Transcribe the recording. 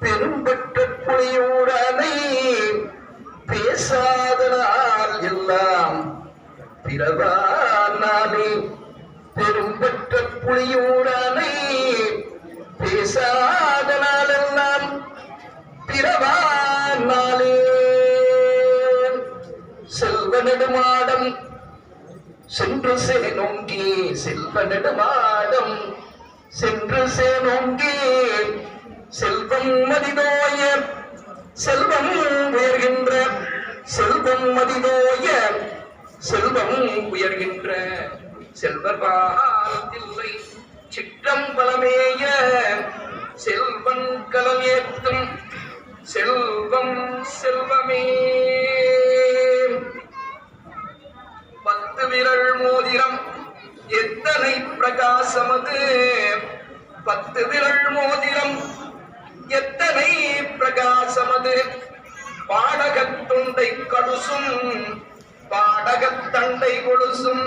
பெரும்பற்ற புலியூரனை பேசாதனால் எல்லாம் பிறவானாலே. பெரும்பற்ற புலியூரனை பேசாதனால் எல்லாம் பிறவானாலே. செல்வ நெடுமாடம் சென்று சேனோங்கி, செல்வ நெடுமாடம் சென்று சேனோங்கி, செல்வம் மதிதோய செல்வம் உயர்கின்ற, செல்வம் மதிதோய செல்வம் உயர்கின்ற. செல்வபாலை சிற்றம்பலமேய செல்வன் கலமேத்தும் செல்வம் செல்வமே. 10 விரல் மோதிரம் எத்தனை பிரகாசமது, 10 விரல் மோதிரம் எத்தனை பிரகாசமது. பாடகத்துண்டை கடுசும் பாடகத்தண்டை கொலுசும்